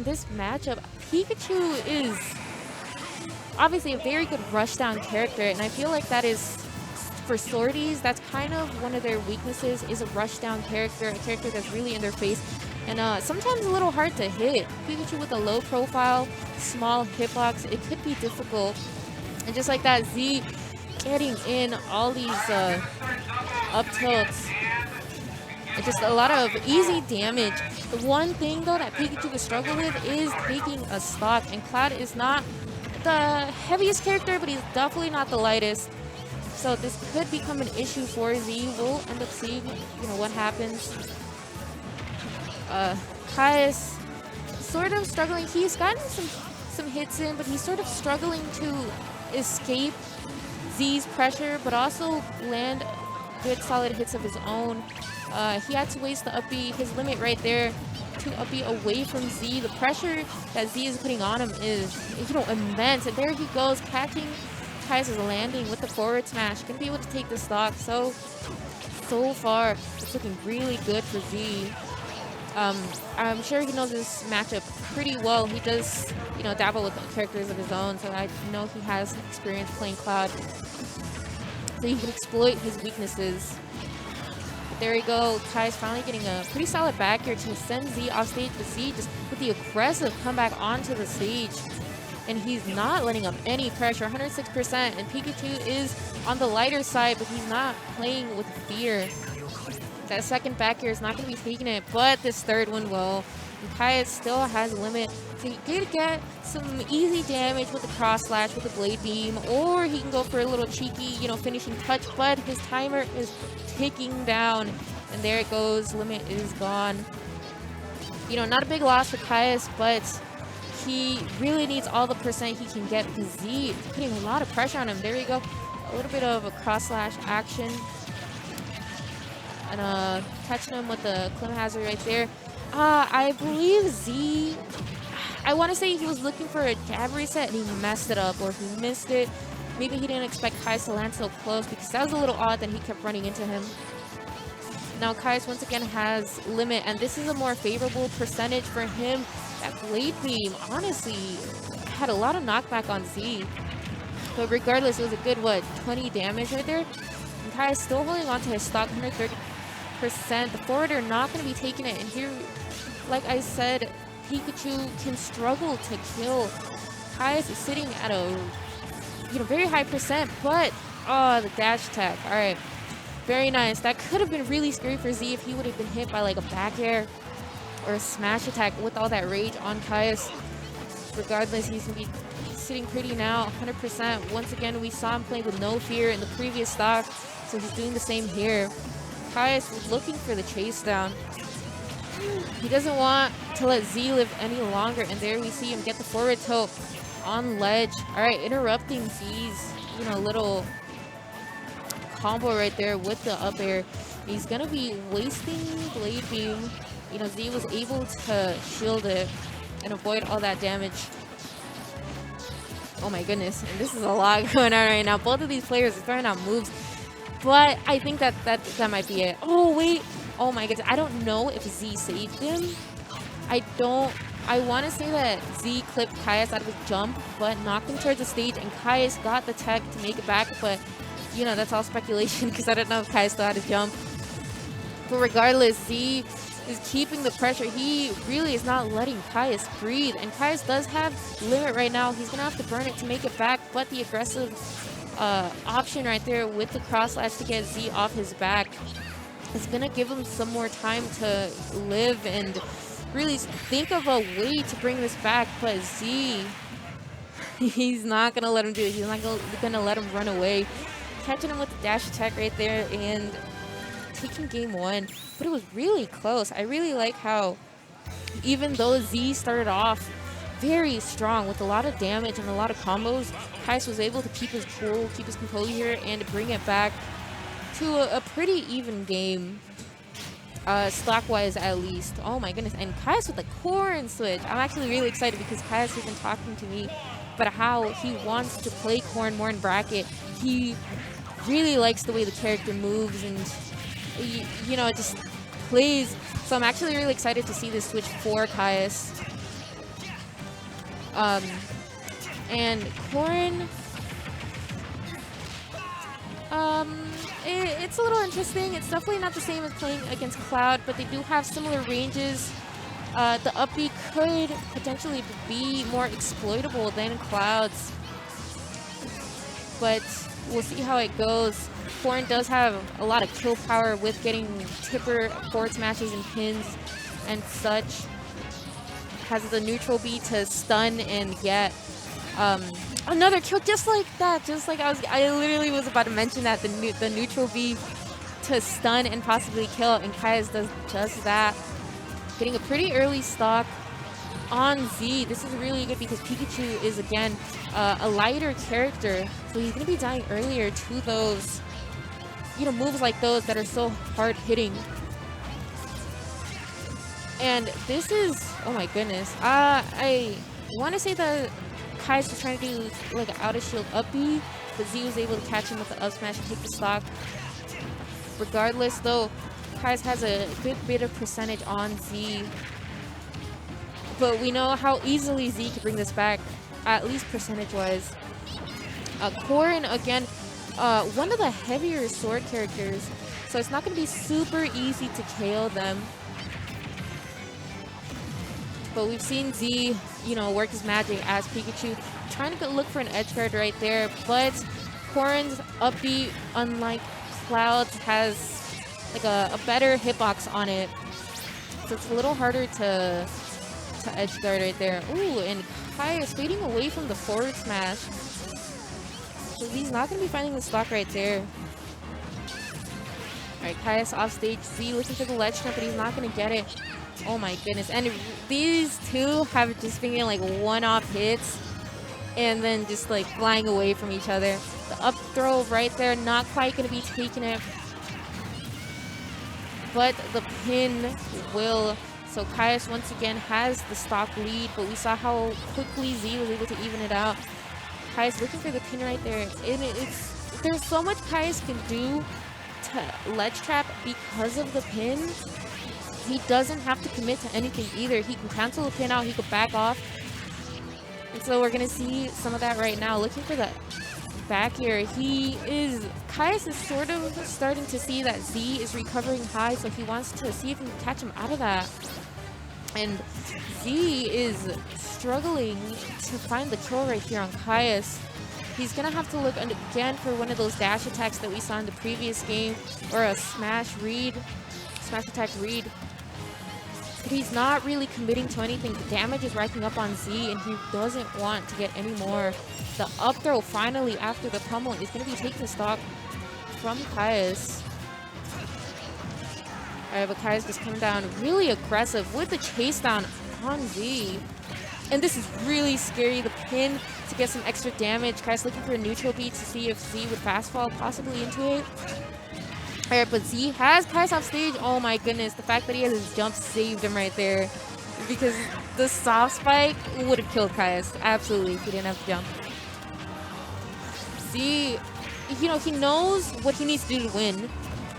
man, this matchup, Pikachu is obviously a very good rushdown character, and I feel like that is, for sorties, that's kind of one of their weaknesses, is a rushdown character, a character that's really in their face, and sometimes a little hard to hit. Pikachu with a low profile, small hitbox, it could be difficult. And just like that, Z getting in all these up tilts. And just a lot of easy damage. The one thing though that Pikachu would struggle with is taking a stock, and Cloud is not the heaviest character, but he's definitely not the lightest. So this could become an issue for Z. We'll end up seeing, you know, what happens. Caius sort of struggling. He's gotten some hits in, but he's sort of struggling to escape Z's pressure, but also land good solid hits of his own. He had to waste the up B, his limit right there, to up B away from Z. The pressure that Z is putting on him is, you know, immense. And there he goes, catching Caius' landing with the forward smash. Gonna be able to take the stock. So far, it's looking really good for Z. I'm sure he knows this matchup pretty well. He does, you know, dabble with characters of his own, so I know he has experience playing Cloud. So he can exploit his weaknesses. But there we go. Caius finally getting a pretty solid back here to send Z off stage, but Z just with the aggressive comeback onto the stage. And he's not letting up any pressure, 106%. And Pikachu is on the lighter side, but he's not playing with fear. That second back here is not going to be taking it, but this third one will. And Caius still has a limit. So he did get some easy damage with the cross slash, with the blade beam, or he can go for a little cheeky, you know, finishing touch, but his timer is ticking down. And there it goes, limit is gone. You know, not a big loss for Caius, but he really needs all the percent he can get because Z is putting a lot of pressure on him. There we go. A little bit of a cross slash action. And catching him with the Clim Hazard right there. I believe Z, I want to say he was looking for a jab reset and he messed it up, or he missed it. Maybe he didn't expect Caius to land so close because that was a little odd that he kept running into him. Now Caius once again has limit, and this is a more favorable percentage for him. That blade beam honestly had a lot of knockback on Z. But regardless, it was a good, what, 20 damage right there? And Caius still holding on to his stock, 130%. The forward are not going to be taking it. And here, like I said, Pikachu can struggle to kill. Caius is sitting at a, you know, very high percent, but, oh, the dash attack. All right, very nice. That could have been really scary for Z if he would have been hit by like a back air or a smash attack with all that rage on Caius. Regardless, he's going to be sitting pretty now, 100%. Once again, we saw him playing with no fear in the previous stock, so he's doing the same here. Caius was looking for the chase down. He doesn't want to let Z live any longer, and there we see him get the forward tilt on ledge. All right, interrupting Z's, you know, little combo right there with the up air. He's gonna be wasting blade beam. You know, Z was able to shield it and avoid all that damage. Oh my goodness, and this is a lot going on right now. Both of these players are throwing out moves, but I think that might be it. Oh wait, oh my goodness, I don't know if Z saved him. I want to say that Z clipped Caius out of his jump, but knocked him towards the stage, and Caius got the tech to make it back, but you know, that's all speculation because I don't know if Caius still had his jump. But regardless, Z is keeping the pressure. He really is not letting Caius breathe, and Caius does have limit right now. He's gonna have to burn it to make it back, but the aggressive option right there with the cross slash to get Z off his back is gonna give him some more time to live and really think of a way to bring this back. But Z, he's not gonna let him do it. He's not gonna let him run away. Catching him with the dash attack right there and taking game one. But it was really close. I really like how, even though Z started off very strong with a lot of damage and a lot of combos, Caius was able to keep his cool, keep his composure, and bring it back to a pretty even game, stock-wise at least. Oh my goodness, and Caius with the Corrin switch. I'm actually really excited because Caius has been talking to me about how he wants to play Corrin more in bracket. He really likes the way the character moves and, you know, it just plays. So I'm actually really excited to see this switch for Caius. And Corrin, it's a little interesting. It's definitely not the same as playing against Cloud, but they do have similar ranges. The up B could potentially be more exploitable than Cloud's, but we'll see how it goes. Corrin does have a lot of kill power with getting tipper forward smashes and pins and such. Has the neutral B to stun and get another kill just like that. Just like I literally was about to mention that, the neutral B to stun and possibly kill, and Caius does just that. Getting a pretty early stock on Z. This is really good because Pikachu is, again, a lighter character, so he's going to be dying earlier to those, moves like those that are so hard hitting. And this is, oh my goodness. I want to say that Caius was trying to do like an out of shield up B, but Z was able to catch him with the up smash and take the stock. Regardless, though, Caius has a good bit of percentage on Z, but we know how easily Z can bring this back, at least percentage-wise. Corrin, again, one of the heavier sword characters, so it's not going to be super easy to KO them. But we've seen Z, work his magic as Pikachu, trying to look for an edge guard right there, but Corrin's up B, unlike Cloud's, has like a better hitbox on it, so it's a little harder to edge guard right there. Ooh, and Caius fading away from the forward smash, so he's not going to be finding the stock right there. Alright, Caius off stage. Z looking for the ledge jump, but he's not going to get it. Oh my goodness. And these two have just been getting like one-off hits and then just like flying away from each other. The up throw right there, not quite going to be taking it, but the pin will. So Caius once again has the stock lead, but we saw how quickly Z was able to even it out. Caius looking for the pin right there. And there's so much Caius can do to ledge trap because of the pin. He doesn't have to commit to anything either. He can cancel the pin out, he could back off. And so we're gonna see some of that right now. Looking for that back here. Caius is sort of starting to see that Z is recovering high, so he wants to see if he can catch him out of that. And Z is struggling to find the kill right here on Caius. He's gonna have to look again for one of those dash attacks that we saw in the previous game, or a smash attack read. But he's not really committing to anything. The damage is racking up on Z, and he doesn't want to get any more. The up throw finally after the pummel is going to be taking the stock from Caius. Alright, but Caius just coming down really aggressive with the chase down on Z. And this is really scary. The pin to get some extra damage. Caius looking for a neutral beat to see if Z would fast fall possibly into it. Alright, but Z has Caius off stage. Oh my goodness, the fact that he has his jump saved him right there, because the soft spike would have killed Caius, absolutely, if he didn't have to jump. Z, he knows what he needs to do to win.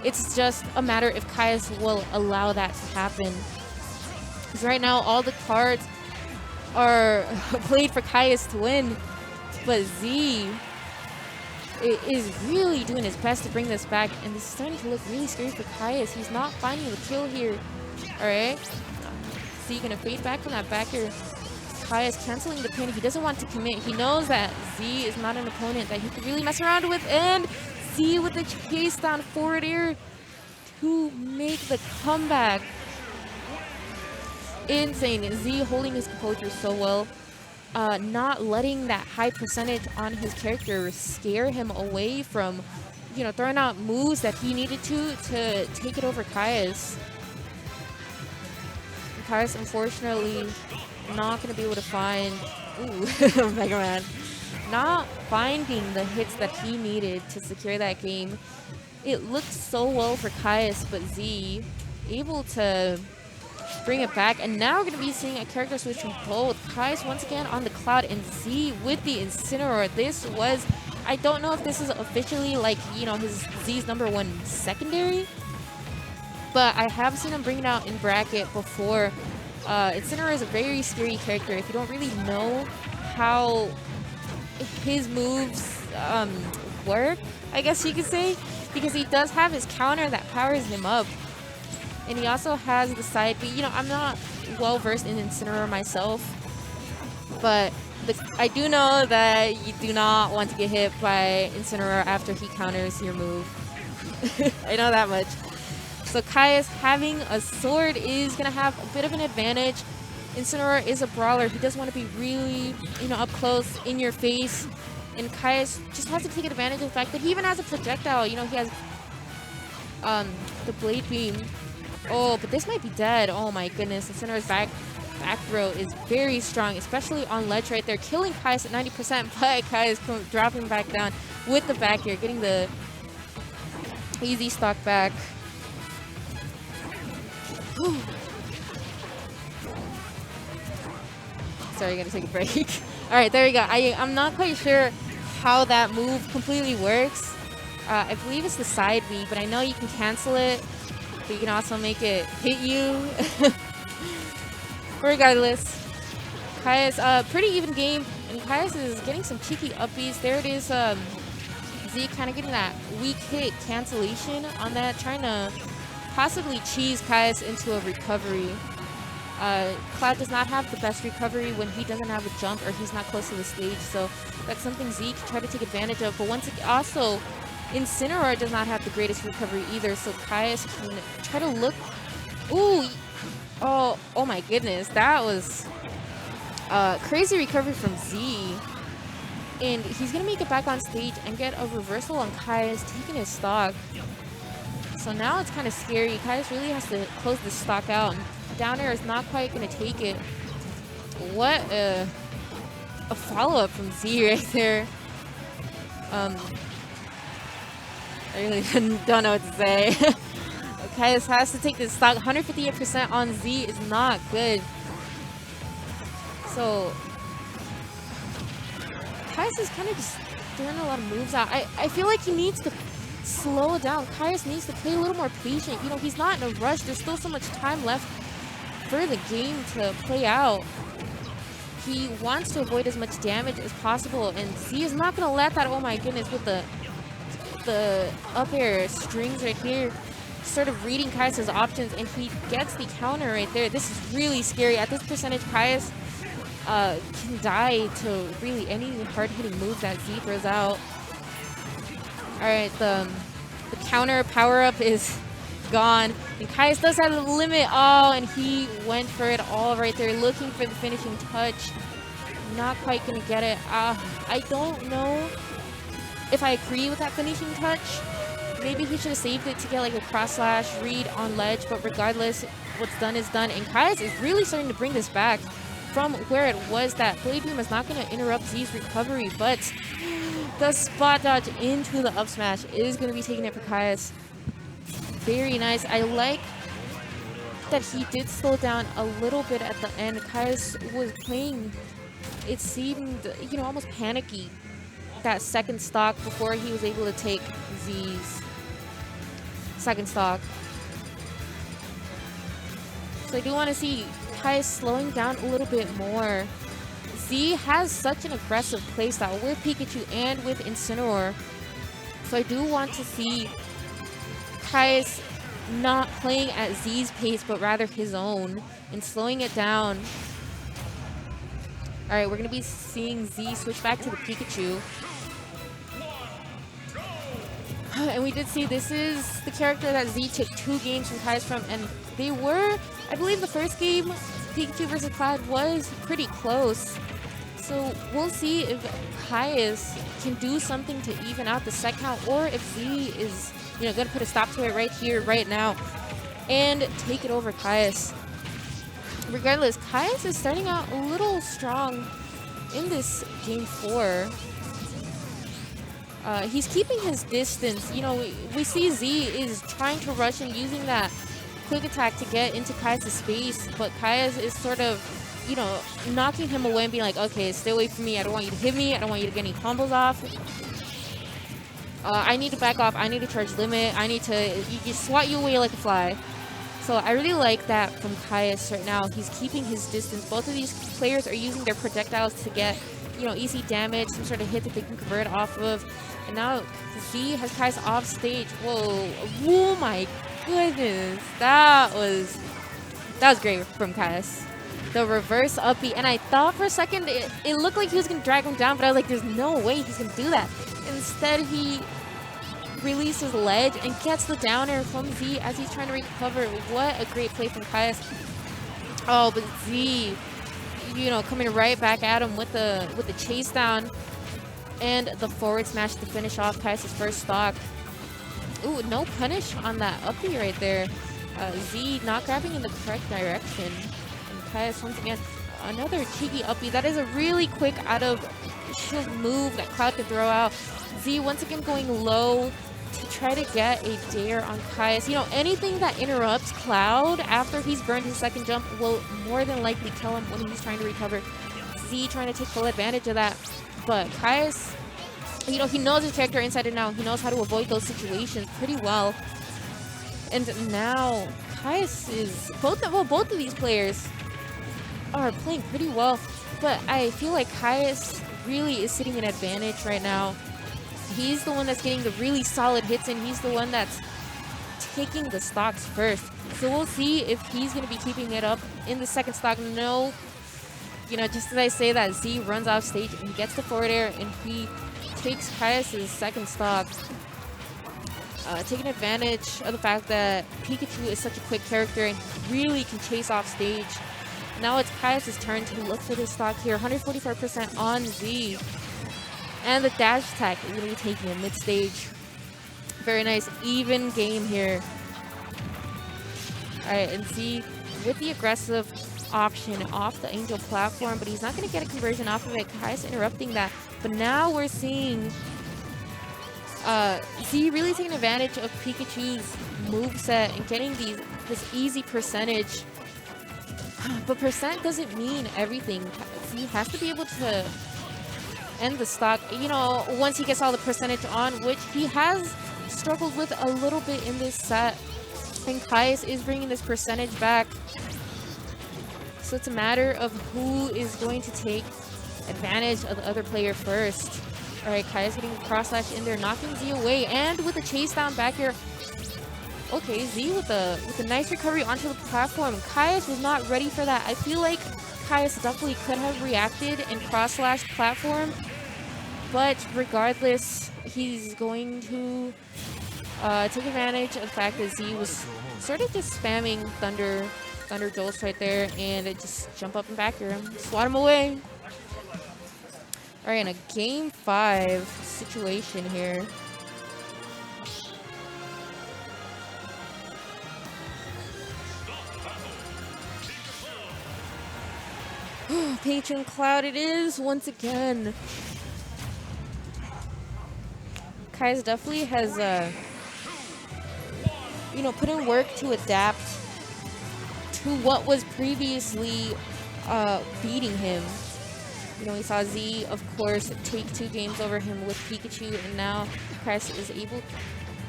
It's just a matter if Caius will allow that to happen. Because right now, all the cards are played for Caius to win, but Z is really doing his best to bring this back, and this is starting to look really scary for Caius. He's not finding the kill here. Alright. Z gonna fade back from that back air. Caius canceling the pin. He doesn't want to commit. He knows that Z is not an opponent that he can really mess around with, and Z with the chase down forward air to make the comeback. Insane. Z holding his composure so well. Not letting that high percentage on his character scare him away from, throwing out moves that he needed to take it over Caius. And Caius, unfortunately, not going to be able to find, Mega Man, not finding the hits that he needed to secure that game. It looked so well for Caius, but Z able to bring it back, and now we're going to be seeing a character switch from both. Caius once again on the Cloud, and Z with the Incineroar. This was, I don't know if this is officially like, his Z's #1 secondary, but I have seen him bring it out in bracket before. Incineroar is a very scary character. If you don't really know how his moves work, I guess you could say, because he does have his counter that powers him up. And he also has the side B. You know, I'm not well versed in Incineroar myself, but I do know that you do not want to get hit by Incineroar after he counters your move. I know that much. So Caius having a sword is going to have a bit of an advantage. Incineroar is a brawler. He does want to be really, you know, up close, in your face. And Caius just has to take advantage of the fact that he even has a projectile. You know, he has the blade beam. Oh, but this might be dead. Oh my goodness. Incineroar's back throw is very strong, especially on ledge right there, killing Caius at 90%, but Caius dropping back down with the back here, getting the easy stock back. Sorry, I gotta take a break. All right, there we go. I'm not quite sure how that move completely works. I believe it's the side B, but I know you can cancel it, but you can also make it hit you. Regardless, Caius, pretty even game, and Caius is getting some cheeky upbeats. There it is, Z kind of getting that weak hit cancellation on that, trying to possibly cheese Caius into a recovery. Cloud does not have the best recovery when he doesn't have a jump or he's not close to the stage, so that's something Z can try to take advantage of. But once again, also, Incineroar does not have the greatest recovery either, so Caius can try to look... Ooh! Oh my goodness, that was crazy recovery from Z. And he's going to make it back on stage and get a reversal on Caius, taking his stock. So now it's kind of scary. Caius really has to close this stock out. Down air is not quite going to take it. What a follow-up from Z right there. I really don't know what to say. Caius has to take this stock. 158% on Z is not good. So Caius is kind of just throwing a lot of moves out. I feel like he needs to slow down. Caius needs to play a little more patient. You know, he's not in a rush. There's still so much time left for the game to play out. He wants to avoid as much damage as possible, and Z is not going to let that. Oh my goodness, with the up air strings right here, sort of reading Caius' options, and he gets the counter right there. This is really scary. At this percentage, Caius can die to really any hard-hitting move that Z throws out. Alright, the counter power-up is gone. And Caius does have the limit. Oh, and he went for it all right there, looking for the finishing touch. Not quite going to get it. I don't know if I agree with that finishing touch. Maybe he should have saved it to get like a cross slash read on ledge, but regardless, what's done is done. And Caius is really starting to bring this back from where it was. That blade beam is not going to interrupt Z's recovery, but the spot dodge into the up smash is going to be taking it for Caius. Very nice. I like that he did slow down a little bit at the end. Caius was playing, it seemed, you know, almost panicky that second stock before he was able to take Z's second stock. So I do want to see Caius slowing down a little bit more. Z has such an aggressive playstyle with Pikachu and with Incineroar. So I do want to see Caius not playing at Z's pace, but rather his own, and slowing it down. Alright, we're going to be seeing Z switch back to the Pikachu. And we did see this is the character that Z took 2 games from Caius from, and they were, I believe the first game, Pikachu versus Cloud, was pretty close. So we'll see if Caius can do something to even out the set count, or if Z is, you know, going to put a stop to it right here, right now, and take it over Caius. Regardless, Caius is starting out a little strong in this game 4. He's keeping his distance. You know, we see Z is trying to rush and using that quick attack to get into Caius' space, but Caius is sort of, you know, knocking him away and being like, okay, stay away from me. I don't want you to hit me. I don't want you to get any combos off. I need to back off. I need to charge limit. I need to swat you away like a fly. So I really like that from Caius right now. He's keeping his distance. Both of these players are using their projectiles to get you know, easy damage, some sort of hit that they can convert off of. And now Z has Caius off stage. Whoa. Oh my goodness. That was great from Caius. The reverse up B. And I thought for a second it looked like he was going to drag him down, but I was like, there's no way he's going to do that. Instead, he releases ledge and gets the down air from Z as he's trying to recover. What a great play from Caius. Oh, but Z, you know, coming right back at him with the chase down and the forward smash to finish off Caius' first stock. Ooh, no punish on that up B right there. Z not grabbing in the correct direction. And Caius once again, another cheeky up B. That is a really quick out of shield move that Cloud can throw out. Z once again going low to try to get a dare on Caius. You know, anything that interrupts Cloud after he's burned his second jump will more than likely kill him when he's trying to recover. Z trying to take full advantage of that. But Caius, you know, he knows his character inside and out. He knows how to avoid those situations pretty well. And now Caius is both of these players are playing pretty well. But I feel like Caius really is sitting in advantage right now. He's the one that's getting the really solid hits, and he's the one that's taking the stocks first. So we'll see if he's going to be keeping it up in the second stock. No, you know, just as I say that, Z runs off stage and gets the forward air, and he takes Caius' second stock. Taking advantage of the fact that Pikachu is such a quick character and really can chase off stage. Now it's Caius' turn to look for this stock here. 144% on Z. And the dash attack really taking him mid-stage. Very nice, even game here. Alright, and Z with the aggressive option off the Angel platform, but he's not going to get a conversion off of it. Caius interrupting that. But now we're seeing Z really taking advantage of Pikachu's moveset and getting this easy percentage. But percent doesn't mean everything. Z has to be able to end the stock, you know, once he gets all the percentage on, which he has struggled with a little bit in this set. And Caius is bringing this percentage back. So it's a matter of who is going to take advantage of the other player first. Alright, Caius getting the cross slash in there, knocking Z away, and with a chase down back here. Okay, Z with a nice recovery onto the platform. Caius was not ready for that. I feel like Caius definitely could have reacted and cross slash platform, but regardless, he's going to take advantage of the fact that Z was sort of just spamming Thunder Jolts right there, and it just jump up and back here, swat him away. Alright, in a game 5 situation here. Patron Cloud it is once again. Caius definitely has, you know, put in work to adapt to what was previously beating him. You know, we saw Z, of course, take 2 games over him with Pikachu, and now Caius is able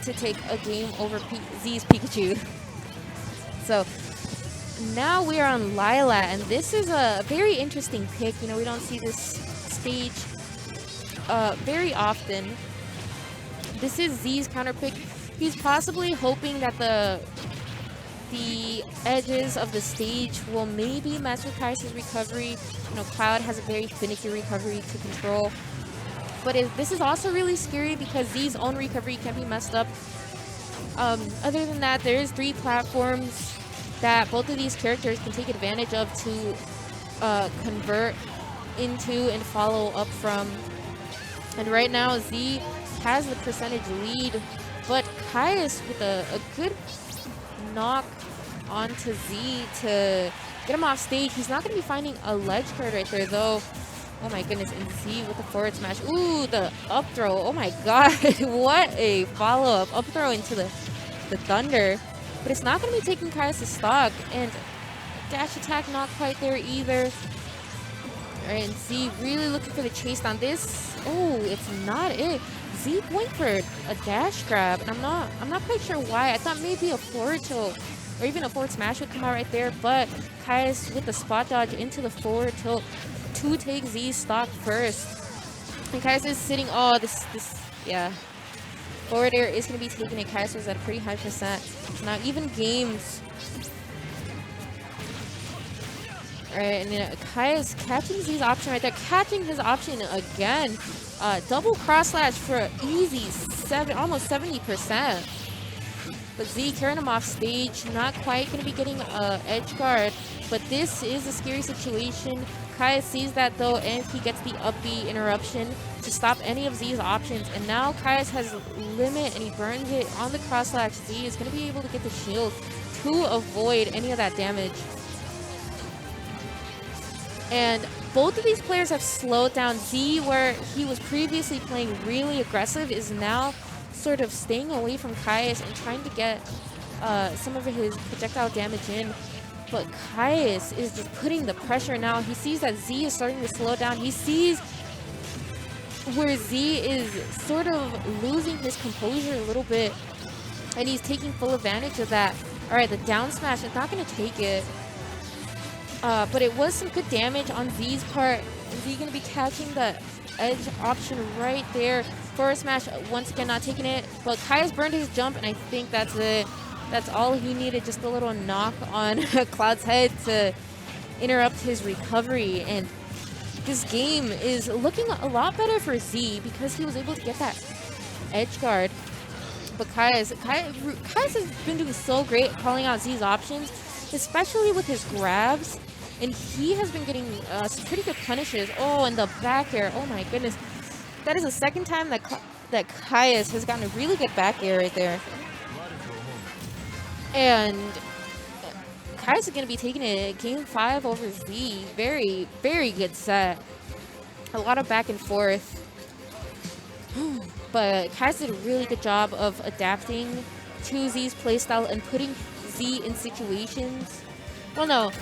to take a game over Z's Pikachu. So now we are on Lilat, and this is a very interesting pick. You know, we don't see this stage very often. This is Z's counterpick. He's possibly hoping that the edges of the stage will maybe mess with Caius' recovery. You know, Cloud has a very finicky recovery to control. But this is also really scary because Z's own recovery can be messed up. Other than that, there's 3 platforms that both of these characters can take advantage of to convert into and follow up from. And right now, Z has the percentage lead, but Caius with a good knock onto Z to get him off stage. He's not going to be finding a ledge card right there, though. Oh my goodness, and Z with the forward smash. Ooh, the up throw. Oh my god, what a follow-up. Up throw into the Thunder. But it's not going to be taking Caius' stock, and dash attack not quite there either. Alright, and Z really looking for the chase down. This, oh, it's not it. Z going for a dash grab, and I'm not quite sure why. I thought maybe a forward tilt or even a forward smash would come out right there, but Caius with the spot dodge into the forward tilt to take Z's stock first. And Caius is sitting, oh, yeah. Forward air is going to be taken, and Caius was at a pretty high percent. So now even games. Alright, and then Caius catching Z's option right there, catching his option again. Double cross slash for easy almost 70%. But Z carrying him off stage, not quite going to be getting edge guard, but this is a scary situation. Caius sees that though, and he gets the up B interruption to stop any of Z's options. And now Caius has limit, and he burns it on the cross slash. Z is going to be able to get the shield to avoid any of that damage. And both of these players have slowed down. Z, where he was previously playing really aggressive, is now sort of staying away from Caius and trying to get some of his projectile damage in. But Caius is just putting the pressure now. He sees that Z is starting to slow down. He sees where Z is sort of losing his composure a little bit, and he's taking full advantage of that. All right, the down smash is not going to take it. But it was some good damage on Z's part. Z going to be catching the edge option right there. Forward smash, once again, not taking it. But Caius burned his jump, and I think that's it. That's all he needed, just a little knock on Cloud's head to interrupt his recovery. And this game is looking a lot better for Z because he was able to get that edge guard. But Caius has been doing so great calling out Z's options, especially with his grabs. And he has been getting some pretty good punishes. Oh, and the back air. Oh my goodness. That is the second time that Caius has gotten a really good back air right there. And Caius is going to be taking it game 5 over Z. Very, very good set. A lot of back and forth. But Caius did a really good job of adapting to Z's playstyle and putting Z in situations. Well, no.